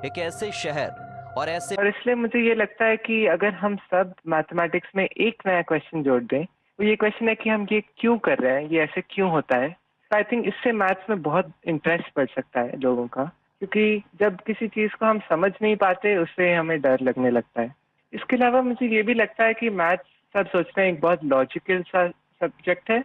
एक ऐसे शहर और ऐसे और इसलिए मुझे ये लगता है कि अगर हम सब मैथमेटिक्स में एक नया क्वेश्चन जोड़ दें, तो ये क्वेश्चन है कि हम ये क्यों कर रहे हैं, ये ऐसे क्यों होता है। तो आई थिंक इससे मैथ्स में बहुत इंटरेस्ट बढ़ सकता है लोगों का, क्योंकि जब किसी चीज़ को हम समझ नहीं पाते उससे हमें डर लगने लगता है। इसके अलावा मुझे ये भी लगता है कि मैथ्स सब सोचते हैं एक बहुत लॉजिकल सा सब्जेक्ट है,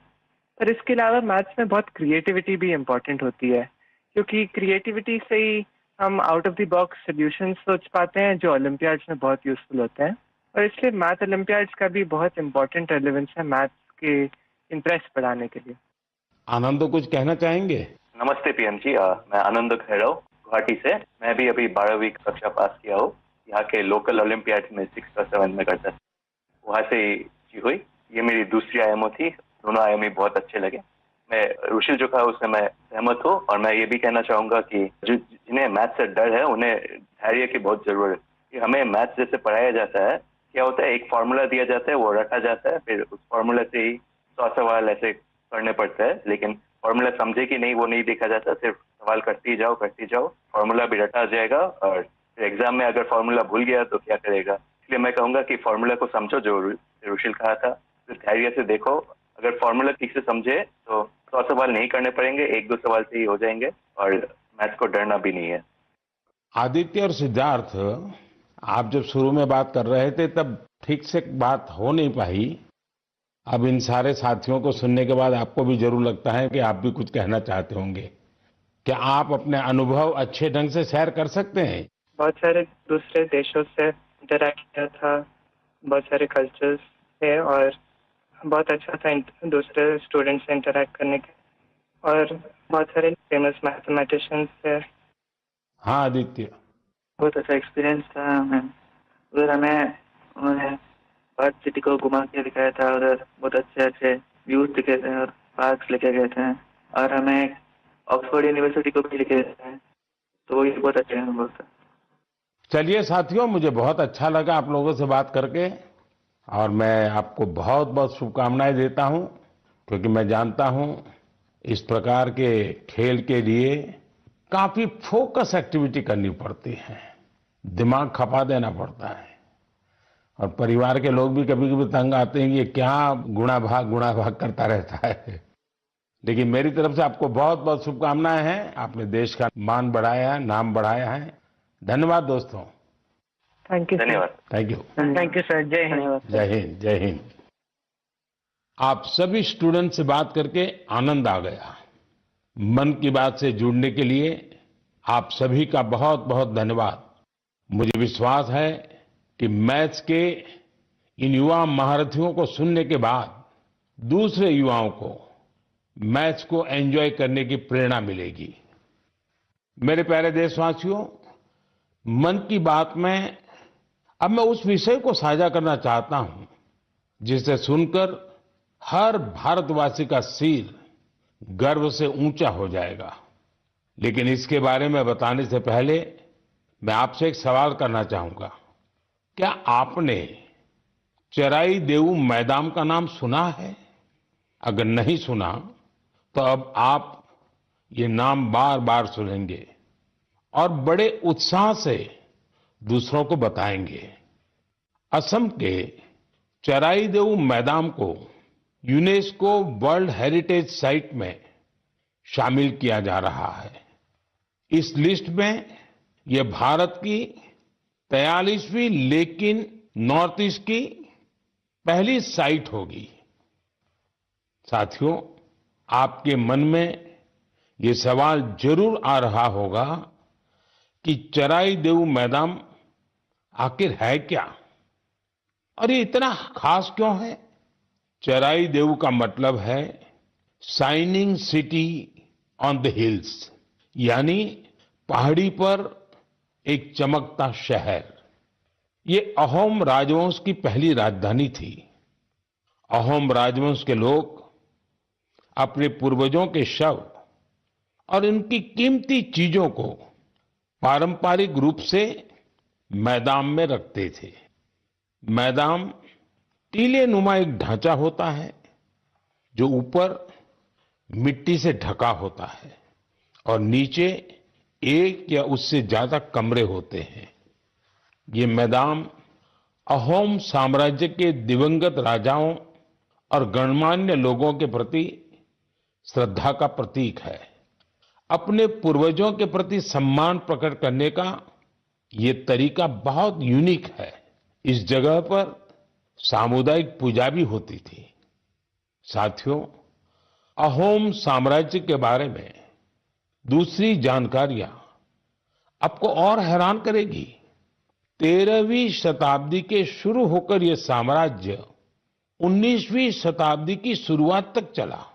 पर इसके अलावा मैथ्स में बहुत क्रिएटिविटी भी इम्पोर्टेंट होती है, क्योंकि क्रिएटिविटी से ही हम out of the box solutions सोच पाते हैं जो ओलंपियाड्स में बहुत यूजफुल होते हैं। और इसलिए मैथ ओलंपियाड्स का भी बहुत इंपॉर्टेंट रेलेवेंस है मैथ्स के इंटरेस्ट बढ़ाने के लिए। आनंद तो कुछ कहना चाहेंगे? नमस्ते पीएम जी, मैं आनंद खैरव गुवाहाटी से। मैं भी अभी 12वीं कक्षा पास किया हूँ। यहाँ के लोकल ओलंपियाड में 6th और 7th में करता था, वहाँ से ही हुई। ये मेरी दूसरी आईएमओ थी, दोनों आईएमओ बहुत अच्छे लगे। मैं रुशिल जो कहा उससे मैं सहमत हूँ, और मैं ये भी कहना चाहूंगा कि जिन्हें मैथ से डर है उन्हें धैर्य की बहुत जरूरत है। कि हमें मैथ जैसे पढ़ाया जाता है, क्या होता है, एक फार्मूला दिया जाता है, वो रटा जाता है, फिर उस फार्मूला से ही 100 सवाल ऐसे करने पड़ते हैं, लेकिन फार्मूला समझे कि नहीं वो नहीं देखा जाता। सिर्फ सवाल करते जाओ, फार्मूला भी रटा जाएगा, और फिर एग्जाम में अगर फार्मूला भूल गया तो क्या करेगा। इसलिए मैं कहूंगा कि फार्मूला को समझो, जो रुशिल कहा था, फिर धैर्य से देखो। अगर फार्मूला ठीक से समझे तो 100 सवाल नहीं करने पड़ेंगे, 1-2 सवाल से ही हो जाएंगे, और मैथ को डरना भी नहीं है। आदित्य और सिद्धार्थ, आप जब शुरू में बात कर रहे थे तब ठीक से बात हो नहीं पाई। अब इन सारे साथियों को सुनने के बाद आपको भी जरूर लगता है कि आप भी कुछ कहना चाहते होंगे। क्या आप अपने अनुभव अच्छे ढंग से शेयर कर सकते हैं? बहुत सारे दूसरे देशों से इंटरैक्ट किया था, बहुत सारे कल्चर्स थे, और बहुत अच्छा था दूसरे स्टूडेंट्स से इंटरैक्ट करने के, और बहुत सारे फेमस मैथमेटिशियंस थे। हाँ आदित्य। बहुत अच्छा एक्सपीरियंस था हमें। उधर हमें उन्होंने पार्क सिटी को घुमा के दिखाया था, उधर बहुत अच्छे अच्छे व्यूज दिखे थे और पार्क्स लेके गए थे, और हमें ऑक्सफोर्ड यूनिवर्सिटी को भी लेके गए थे, तो ये बहुत अच्छा अनुभव था। चलिए साथियों, मुझे बहुत अच्छा लगा आप लोगों से बात करके, और मैं आपको बहुत बहुत शुभकामनाएं देता हूं, क्योंकि मैं जानता हूं इस प्रकार के खेल के लिए काफी फोकस एक्टिविटी करनी पड़ती है, दिमाग खपा देना पड़ता है, और परिवार के लोग भी कभी कभी तंग आते हैं, ये क्या गुणा भाग करता रहता है। लेकिन मेरी तरफ से आपको बहुत बहुत शुभकामनाएं हैं। आपने देश का मान बढ़ाया है, नाम बढ़ाया है। धन्यवाद दोस्तों। Thank you. धन्यवाद। Thank you. Thank you sir. जय हिंद। जय हिंद। जय हिंद। आप सभी स्टूडेंट से बात करके आनंद आ गया। मन की बात से जुड़ने के लिए आप सभी का बहुत बहुत धन्यवाद। मुझे विश्वास है कि मैथ्स के इन युवा महारथियों को सुनने के बाद दूसरे युवाओं को मैथ्स को एंजॉय करने की प्रेरणा मिलेगी। मेरे प्यारे देशवासियों, मन की बात में अब मैं उस विषय को साझा करना चाहता हूं जिसे सुनकर हर भारतवासी का सिर गर्व से ऊंचा हो जाएगा। लेकिन इसके बारे में बताने से पहले मैं आपसे एक सवाल करना चाहूंगा। क्या आपने चराई देऊ मैदान का नाम सुना है? अगर नहीं सुना तो अब आप ये नाम बार बार सुनेंगे और बड़े उत्साह से दूसरों को बताएंगे। असम के चराई देऊ मैदान को यूनेस्को वर्ल्ड हेरिटेज साइट में शामिल किया जा रहा है। इस लिस्ट में यह भारत की 43वीं लेकिन नॉर्थ ईस्ट की पहली साइट होगी। साथियों, आपके मन में ये सवाल जरूर आ रहा होगा कि चराई देऊ मैदान आखिर है क्या और ये इतना खास क्यों है? चराई देऊ का मतलब है shining city on the hills, यानी पहाड़ी पर एक चमकता शहर। ये अहोम राजवंश की पहली राजधानी थी। अहोम राजवंश के लोग अपने पूर्वजों के शव और उनकी कीमती चीजों को पारंपरिक रूप से मैदान में रखते थे। मैदान टीले नुमा एक ढांचा होता है जो ऊपर मिट्टी से ढका होता है और नीचे एक या उससे ज्यादा कमरे होते हैं। ये मैदान अहोम साम्राज्य के दिवंगत राजाओं और गणमान्य लोगों के प्रति श्रद्धा का प्रतीक है। अपने पूर्वजों के प्रति सम्मान प्रकट करने का ये तरीका बहुत यूनिक है। इस जगह पर सामुदायिक पूजा भी होती थी। साथियों, अहोम साम्राज्य के बारे में दूसरी जानकारियां आपको और हैरान करेगी। 13वीं शताब्दी के शुरू होकर यह साम्राज्य 19वीं शताब्दी की शुरुआत तक चला।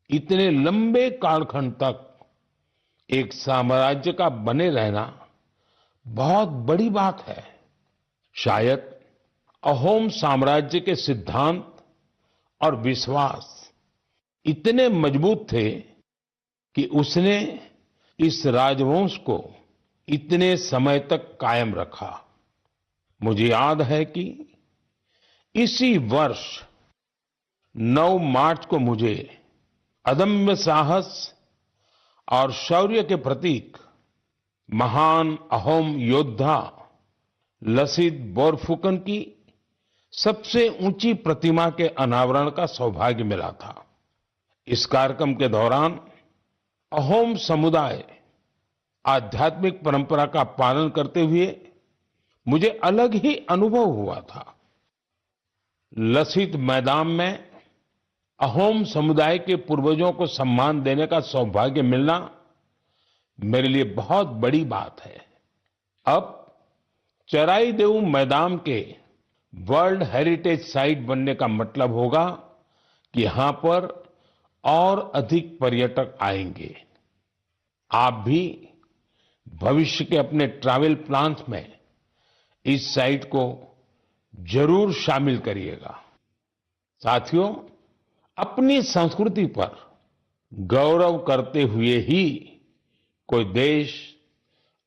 इतने लंबे कालखंड तक एक साम्राज्य का बने रहना बहुत बड़ी बात है। शायद अहोम साम्राज्य के सिद्धांत और विश्वास इतने मजबूत थे कि उसने इस राजवंश को इतने समय तक कायम रखा। मुझे याद है कि इसी वर्ष 9 मार्च को मुझे अदम्य साहस और शौर्य के प्रतीक महान अहोम योद्धा लसित बोरफुकन की सबसे ऊंची प्रतिमा के अनावरण का सौभाग्य मिला था। इस कार्यक्रम के दौरान अहोम समुदाय आध्यात्मिक परंपरा का पालन करते हुए मुझे अलग ही अनुभव हुआ था। लसित मैदान में अहोम समुदाय के पूर्वजों को सम्मान देने का सौभाग्य मिलना मेरे लिए बहुत बड़ी बात है। अब चराईदेव मैदान के वर्ल्ड हेरिटेज साइट बनने का मतलब होगा कि यहां पर और अधिक पर्यटक आएंगे। आप भी भविष्य के अपने ट्रैवल प्लान्स में इस साइट को जरूर शामिल करिएगा। साथियों, अपनी संस्कृति पर गौरव करते हुए ही कोई देश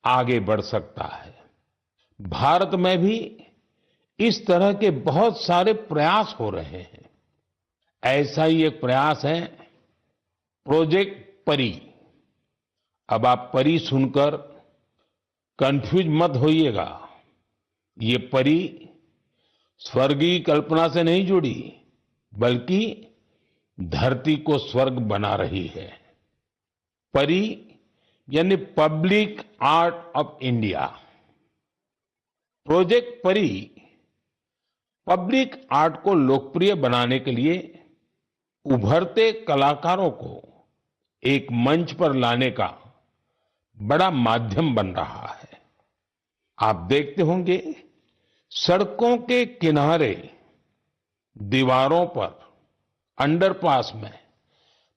आगे बढ़ सकता है। भारत में भी इस तरह के बहुत सारे प्रयास हो रहे हैं। ऐसा ही एक प्रयास है प्रोजेक्ट परी। अब आप परी सुनकर कंफ्यूज मत होइएगा। ये परी स्वर्गीय कल्पना से नहीं जुड़ी, बल्कि धरती को स्वर्ग बना रही है। परी यानी public art of India. Project परी पब्लिक आर्ट को लोकप्रिय बनाने के लिए उभरते कलाकारों को एक मंच पर लाने का बड़ा माध्यम बन रहा है। आप देखते होंगे सड़कों के किनारे, दीवारों पर, अंडरपास में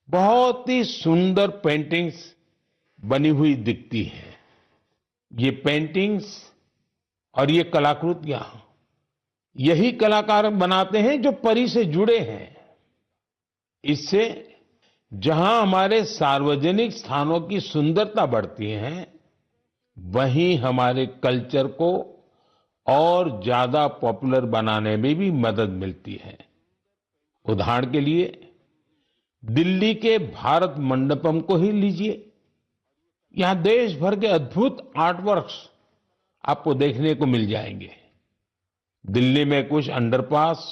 बहुत ही सुंदर पेंटिंग्स बनी हुई दिखती है। ये पेंटिंग्स और ये कलाकृतियां यही कलाकार बनाते हैं जो परी से जुड़े हैं। इससे जहां हमारे सार्वजनिक स्थानों की सुंदरता बढ़ती है, वहीं हमारे कल्चर को और ज्यादा पॉपुलर बनाने में भी मदद मिलती है। उदाहरण के लिए दिल्ली के भारत मंडपम को ही लीजिए। यहां देश भर के अद्भुत आर्टवर्क्स आपको देखने को मिल जाएंगे। दिल्ली में कुछ अंडरपास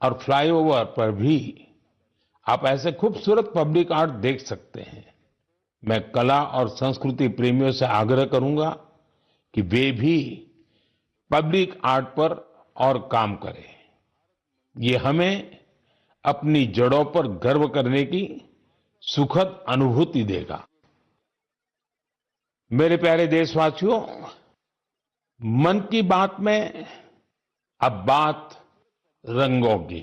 और फ्लाईओवर पर भी आप ऐसे खूबसूरत पब्लिक आर्ट देख सकते हैं। मैं कला और संस्कृति प्रेमियों से आग्रह करूंगा कि वे भी पब्लिक आर्ट पर और काम करें। ये हमें अपनी जड़ों पर गर्व करने की सुखद अनुभूति देगा। मेरे प्यारे देशवासियों, मन की बात में अब बात रंगों की,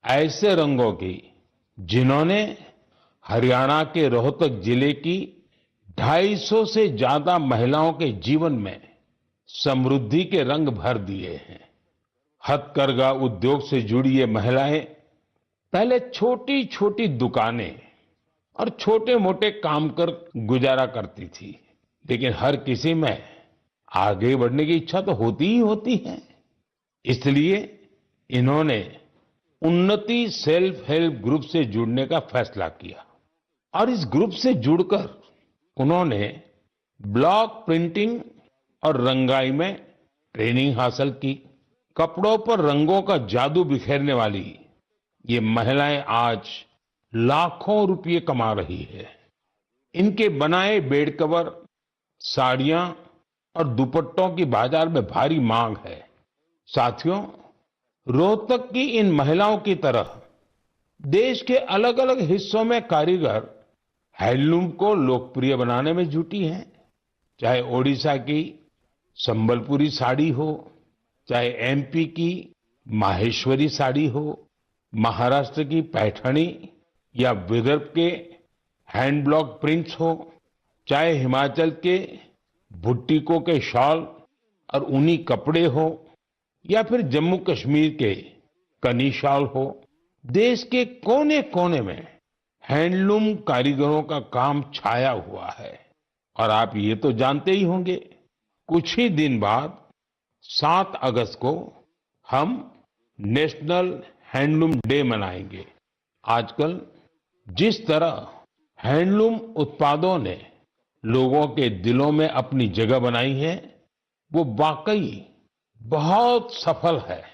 ऐसे रंगों की जिन्होंने हरियाणा के रोहतक जिले की 250 से ज्यादा महिलाओं के जीवन में समृद्धि के रंग भर दिए हैं। हथकरघा उद्योग से जुड़ी ये महिलाएं पहले छोटी छोटी दुकानें और छोटे मोटे काम कर गुजारा करती थी, लेकिन हर किसी में आगे बढ़ने की इच्छा तो होती ही होती है। इसलिए इन्होंने उन्नति सेल्फ हेल्प ग्रुप से जुड़ने का फैसला किया और इस ग्रुप से जुड़कर उन्होंने ब्लॉक प्रिंटिंग और रंगाई में ट्रेनिंग हासिल की। कपड़ों पर रंगों का जादू बिखेरने वाली ये महिलाएं आज लाखों रुपए कमा रही है। इनके बनाए बेड कवर, साड़ियां और दुपट्टों की बाजार में भारी मांग है। साथियों, रोहतक की इन महिलाओं की तरह देश के अलग अलग हिस्सों में कारीगर हैंडलूम को लोकप्रिय बनाने में जुटी हैं। चाहे ओडिशा की संबलपुरी साड़ी हो, चाहे एमपी की माहेश्वरी साड़ी हो, महाराष्ट्र की पैठणी या विदर्भ के हैंड ब्लॉक प्रिंट्स हो, चाहे हिमाचल के भुट्टिकों के शॉल और ऊनी कपड़े हो, या फिर जम्मू कश्मीर के कनी शॉल हो, देश के कोने कोने में हैंडलूम कारीगरों का काम छाया हुआ है। और आप ये तो जानते ही होंगे, कुछ ही दिन बाद 7 अगस्त को हम नेशनल हैंडलूम डे मनाएंगे। आजकल जिस तरह हैंडलूम उत्पादों ने लोगों के दिलों में अपनी जगह बनाई है, वो वाकई बहुत सफल है,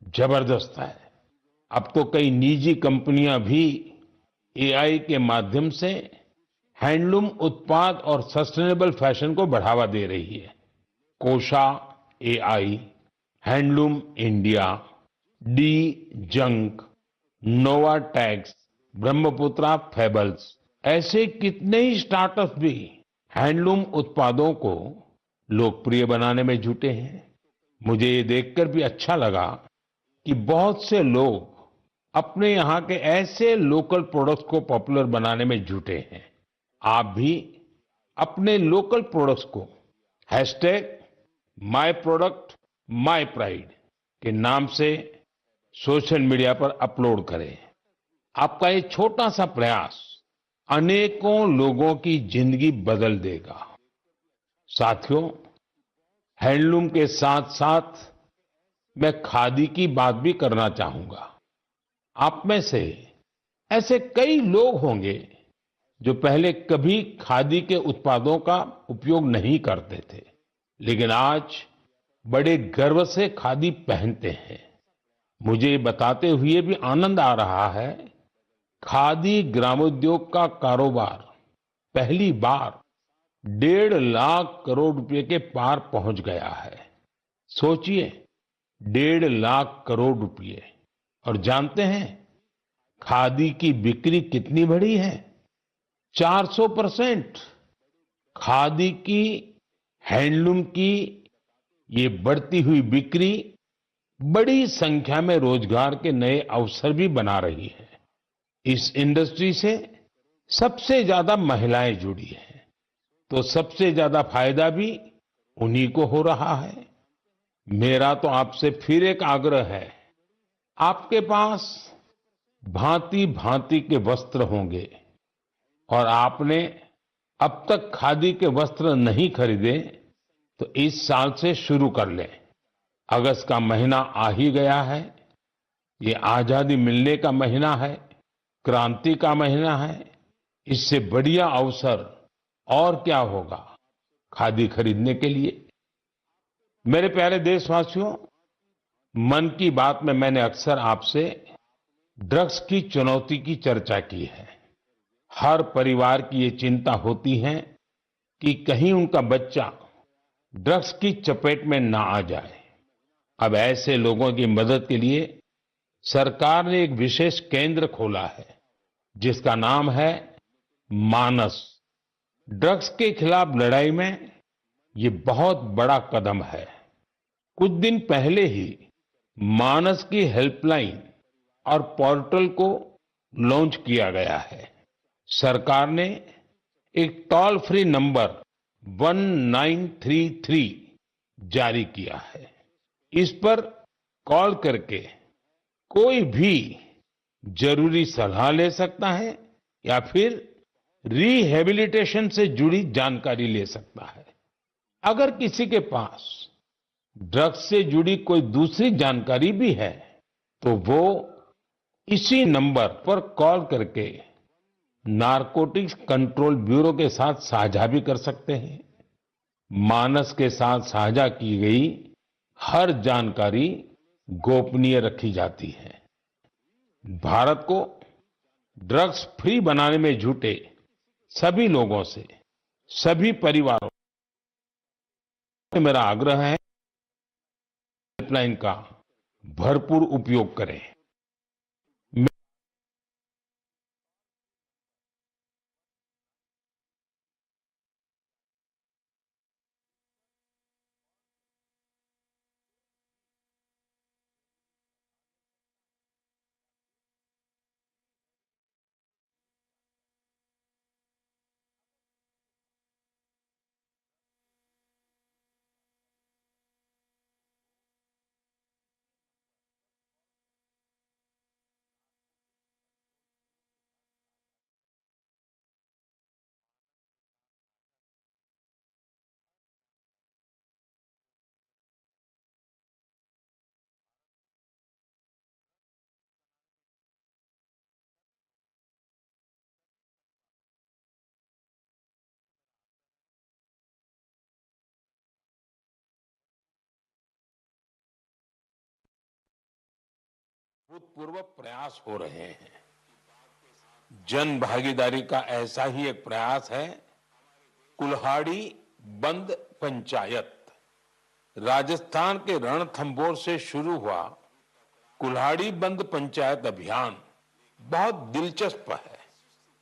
जबरदस्त है। अब तो कई निजी कंपनियां भी एआई के माध्यम से हैंडलूम उत्पाद और सस्टेनेबल फैशन को बढ़ावा दे रही है। Kosha AI, handloom India, D junk, Nova tax, Brahmaputra fables, ऐसे कितने ही स्टार्टअप भी हैंडलूम उत्पादों को लोकप्रिय बनाने में जुटे हैं। मुझे ये देखकर भी अच्छा लगा कि बहुत से लोग अपने यहाँ के ऐसे लोकल प्रोडक्ट्स को पॉपुलर बनाने में जुटे हैं। आप भी अपने लोकल प्रोडक्ट्स को #MyProductMyPride के नाम से सोशल मीडिया पर अपलोड करें। आपका ये छोटा सा प्रयास अनेकों लोगों की जिंदगी बदल देगा। साथियों, हैंडलूम के साथ साथ मैं खादी की बात भी करना चाहूंगा। आप में से ऐसे कई लोग होंगे जो पहले कभी खादी के उत्पादों का उपयोग नहीं करते थे, लेकिन आज बड़े गर्व से खादी पहनते हैं। मुझे बताते हुए भी आनंद आ रहा है, खादी ग्रामोद्योग का कारोबार पहली बार 1.5 लाख करोड़ रुपए के पार पहुंच गया है। सोचिए, 1.5 लाख करोड़ रुपए। और जानते हैं खादी की बिक्री कितनी बढ़ी है? 400%। खादी की, हैंडलूम की ये बढ़ती हुई बिक्री बड़ी संख्या में रोजगार के नए अवसर भी बना रही है। इस इंडस्ट्री से सबसे ज्यादा महिलाएं जुड़ी हैं, तो सबसे ज्यादा फायदा भी उन्हीं को हो रहा है। मेरा तो आपसे फिर एक आग्रह है, आपके पास भांति भांति के वस्त्र होंगे और आपने अब तक खादी के वस्त्र नहीं खरीदे, तो इस साल से शुरू कर लें। अगस्त का महीना आ ही गया है। ये आजादी मिलने का महीना है, क्रांति का महीना है। इससे बढ़िया अवसर और क्या होगा खादी खरीदने के लिए। मेरे प्यारे देशवासियों, मन की बात में मैंने अक्सर आपसे ड्रग्स की चुनौती की चर्चा की है। हर परिवार की ये चिंता होती है कि कहीं उनका बच्चा ड्रग्स की चपेट में ना आ जाए। अब ऐसे लोगों की मदद के लिए सरकार ने एक विशेष केंद्र खोला है, जिसका नाम है मानस। ड्रग्स के खिलाफ लड़ाई में ये बहुत बड़ा कदम है। कुछ दिन पहले ही मानस की हेल्पलाइन और पोर्टल को लॉन्च किया गया है। सरकार ने एक टोल फ्री नंबर 1933 जारी किया है। इस पर कॉल करके कोई भी जरूरी सलाह ले सकता है या फिर रिहेबिलिटेशन से जुड़ी जानकारी ले सकता है। अगर किसी के पास ड्रग्स से जुड़ी कोई दूसरी जानकारी भी है, तो वो इसी नंबर पर कॉल करके नारकोटिक्स कंट्रोल ब्यूरो के साथ साझा भी कर सकते हैं। मानस के साथ साझा की गई हर जानकारी गोपनीय रखी जाती है। भारत को ड्रग्स फ्री बनाने में जुटे सभी लोगों से, सभी परिवारों से मेरा आग्रह है, हेल्पलाइन का भरपूर उपयोग करें। भूतपूर्व प्रयास हो रहे हैं। जन भागीदारी का ऐसा ही एक प्रयास है कुल्हाड़ी बंद पंचायत। राजस्थान के रणथंभौर से शुरू हुआ कुल्हाड़ी बंद पंचायत अभियान बहुत दिलचस्प है।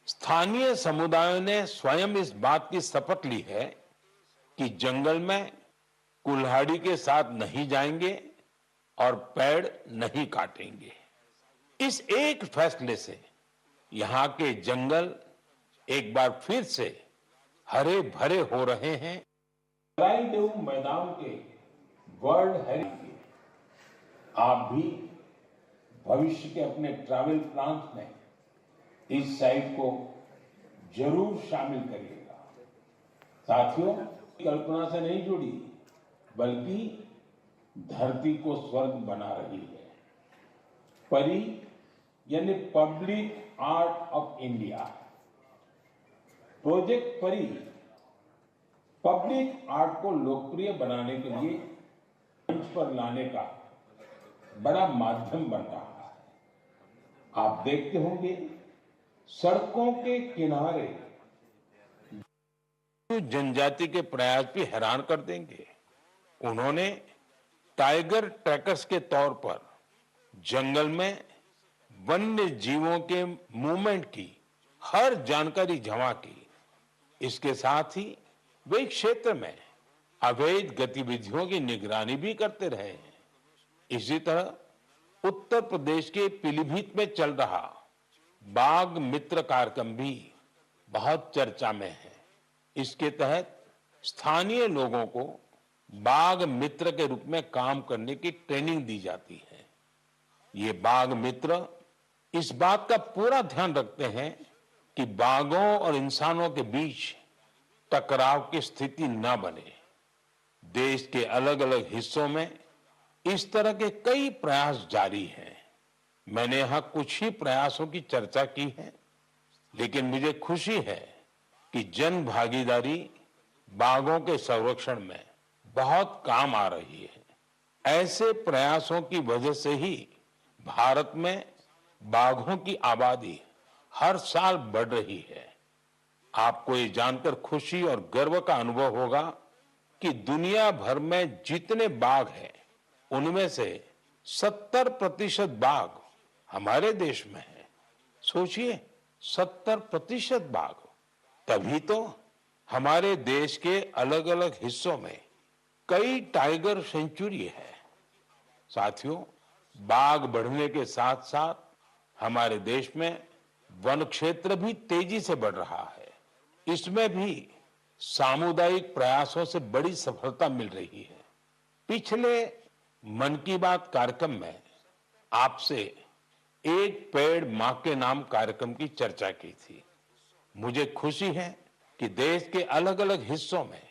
स्थानीय समुदायों ने स्वयं इस बात की शपथ ली है कि जंगल में कुल्हाड़ी के साथ नहीं जाएंगे और पेड़ नहीं काटेंगे। इस एक फैसले से यहाँ के जंगल एक बार फिर से हरे भरे हो रहे हैं। देव मैदान के वर्ल्ड हेरिटेज आप भी भविष्य के अपने ट्रैवल प्लान्स में इस साइट को जरूर शामिल करिएगा। साथियों, कल्पना से नहीं जुड़ी बल्कि धरती को स्वर्ग बना रही है। परी यानी public art of India. Project परी पब्लिक आर्ट को लोकप्रिय बनाने के लिए मंच पर लाने का बड़ा माध्यम बन रहा है। आप देखते होंगे सड़कों के किनारे जनजाति के प्रयास भी हैरान कर देंगे। उन्होंने टाइगर ट्रैकर्स के तौर पर जंगल में वन्य जीवों के मूवमेंट की हर जानकारी जमा की। इसके साथ ही वे क्षेत्र में अवैध गतिविधियों की निगरानी भी करते रहे हैं। इसी तरह उत्तर प्रदेश के पीलीभीत में चल रहा बाघ मित्र कार्यक्रम भी बहुत चर्चा में है। इसके तहत स्थानीय लोगों को बाघ मित्र के रूप में काम करने की ट्रेनिंग दी जाती है। ये बाघ मित्र इस बात का पूरा ध्यान रखते हैं कि बाघों और इंसानों के बीच टकराव की स्थिति न बने। देश के अलग अलग हिस्सों में इस तरह के कई प्रयास जारी हैं। मैंने यहां कुछ ही प्रयासों की चर्चा की है, लेकिन मुझे खुशी है कि जन भागीदारी बाघों के संरक्षण में बहुत काम आ रही है। ऐसे प्रयासों की वजह से ही भारत में बाघों की आबादी हर साल बढ़ रही है। आपको ये जानकर खुशी और गर्व का अनुभव होगा कि दुनिया भर में जितने बाघ हैं, उनमें से 70% बाघ हमारे देश में है। सोचिए, 70% बाघ। तभी तो हमारे देश के अलग अलग हिस्सों में कई टाइगर सेंचुरी है। साथियों, बाघ बढ़ने के साथ साथ हमारे देश में वन क्षेत्र भी तेजी से बढ़ रहा है। इसमें भी सामुदायिक प्रयासों से बड़ी सफलता मिल रही है। पिछले मन की बात कार्यक्रम में आपसे एक पेड़ मां के नाम कार्यक्रम की चर्चा की थी। मुझे खुशी है कि देश के अलग अलग हिस्सों में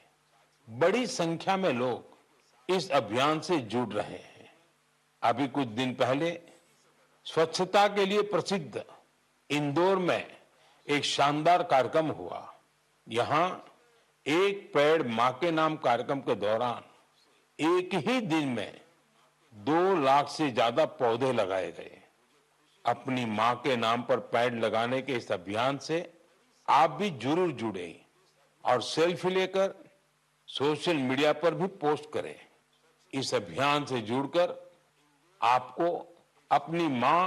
बड़ी संख्या में लोग इस अभियान से जुड़ रहे हैं। अभी कुछ दिन पहले स्वच्छता के लिए प्रसिद्ध इंदौर में एक शानदार कार्यक्रम हुआ। यहां एक पेड़ मां के नाम कार्यक्रम के दौरान एक ही दिन में 2 लाख से ज्यादा पौधे लगाए गए। अपनी मां के नाम पर पेड़ लगाने के इस अभियान से आप भी जरूर जुड़े और सेल्फी लेकर सोशल मीडिया पर भी पोस्ट करें। इस अभियान से जुड़कर आपको अपनी मां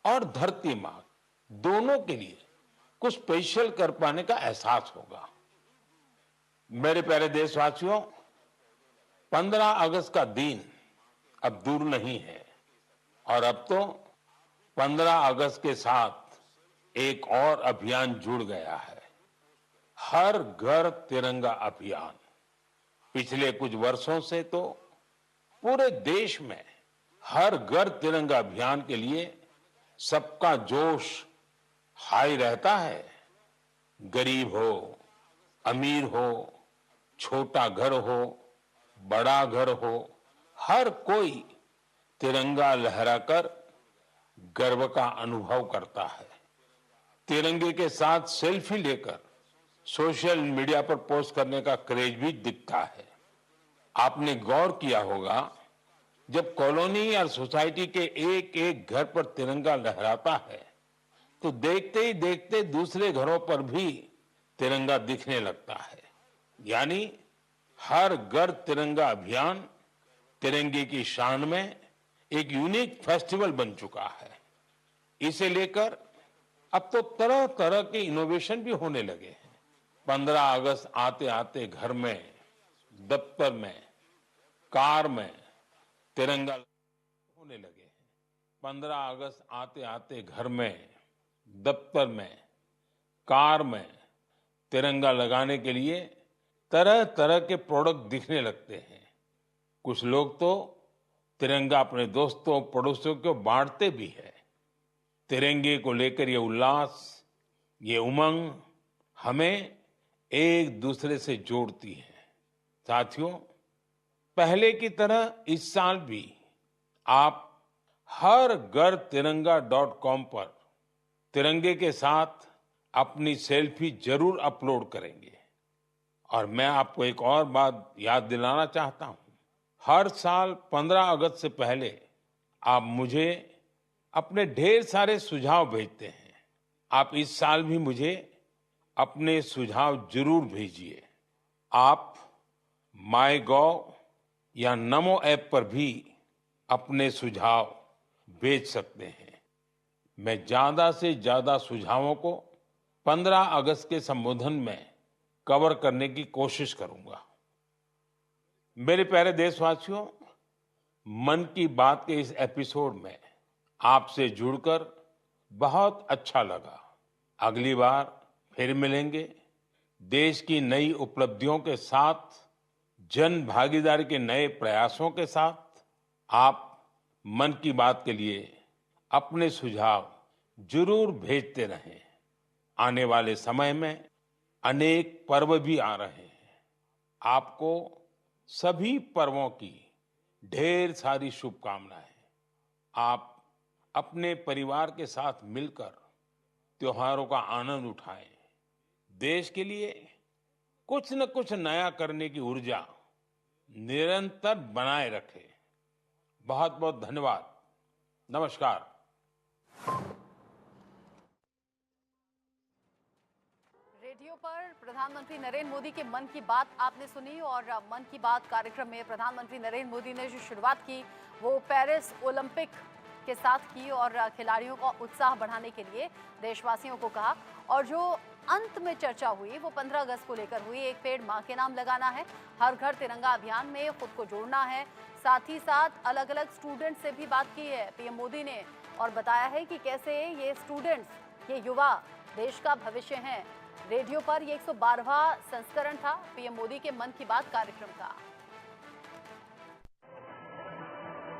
और धरती मां दोनों के लिए कुछ स्पेशल कर पाने का एहसास होगा। मेरे प्यारे देशवासियों, 15 अगस्त का दिन अब दूर नहीं है और अब तो 15 अगस्त के साथ एक और अभियान जुड़ गया है, हर घर तिरंगा अभियान। पिछले कुछ वर्षों से तो पूरे देश में हर घर तिरंगा अभियान के लिए सबका जोश हाई रहता है। गरीब हो, अमीर हो, छोटा घर हो, बड़ा घर हो, हर कोई तिरंगा लहराकर गर्व का अनुभव करता है। तिरंगे के साथ सेल्फी लेकर सोशल मीडिया पर पोस्ट करने का क्रेज भी दिखता है। आपने गौर किया होगा, जब कॉलोनी या सोसाइटी के एक एक घर पर तिरंगा लहराता है तो देखते ही देखते दूसरे घरों पर भी तिरंगा दिखने लगता है। यानी हर घर तिरंगा अभियान तिरंगे की शान में एक यूनिक फेस्टिवल बन चुका है। इसे लेकर अब तो तरह तरह के इनोवेशन भी होने लगे हैं। 15 अगस्त आते आते घर में, दफ्तर में, कार में तिरंगा होने लगे हैं। 15 अगस्त आते आते घर में, दफ्तर में, कार में तिरंगा लगाने के लिए तरह तरह के प्रोडक्ट दिखने लगते हैं। कुछ लोग तो तिरंगा अपने दोस्तों पड़ोसियों को बांटते भी है। तिरंगे को लेकर ये उल्लास, ये उमंग हमें एक दूसरे से जोड़ती है। साथियों, पहले की तरह इस साल भी आप हर घर तिरंगा.com पर तिरंगे के साथ अपनी सेल्फी जरूर अपलोड करेंगे। और मैं आपको एक और बात याद दिलाना चाहता हूं। हर साल 15 अगस्त से पहले आप मुझे अपने ढेर सारे सुझाव भेजते हैं। आप इस साल भी मुझे अपने सुझाव जरूर भेजिए। आप माईगॉव या नमो ऐप पर भी अपने सुझाव भेज सकते हैं। मैं ज्यादा से ज्यादा सुझावों को 15 अगस्त के संबोधन में कवर करने की कोशिश करूंगा। मेरे प्यारे देशवासियों, मन की बात के इस एपिसोड में आपसे जुड़कर बहुत अच्छा लगा। अगली बार फिर मिलेंगे देश की नई उपलब्धियों के साथ, जन भागीदारी के नए प्रयासों के साथ। आप मन की बात के लिए अपने सुझाव जरूर भेजते रहें। आने वाले समय में अनेक पर्व भी आ रहे हैं। आपको सभी पर्वों की ढेर सारी शुभकामनाएं। आप अपने परिवार के साथ मिलकर त्योहारों का आनंद उठाएं। देश के लिए कुछ न कुछ नया करने की ऊर्जा निरंतर बनाए रखें। बहुत बहुत धन्यवाद। नमस्कार। रेडियो पर प्रधानमंत्री नरेंद्र मोदी के मन की बात आपने सुनी। और मन की बात कार्यक्रम में प्रधानमंत्री नरेंद्र मोदी ने जो शुरुआत की वो पेरिस ओलंपिक के साथ की और खिलाड़ियों का उत्साह बढ़ाने के लिए देशवासियों को कहा। और जो अंत में चर्चा हुई वो 15 अगस्त को लेकर हुई। एक पेड़ मां के नाम लगाना है, हर घर तिरंगा अभियान में खुद को जोड़ना है। साथ ही साथ अलग अलग स्टूडेंट्स से भी बात की है पीएम मोदी ने और बताया है कि कैसे ये स्टूडेंट्स, ये युवा देश का भविष्य हैं। रेडियो पर ये 112वां संस्करण था पीएम मोदी के मन की बात कार्यक्रम का।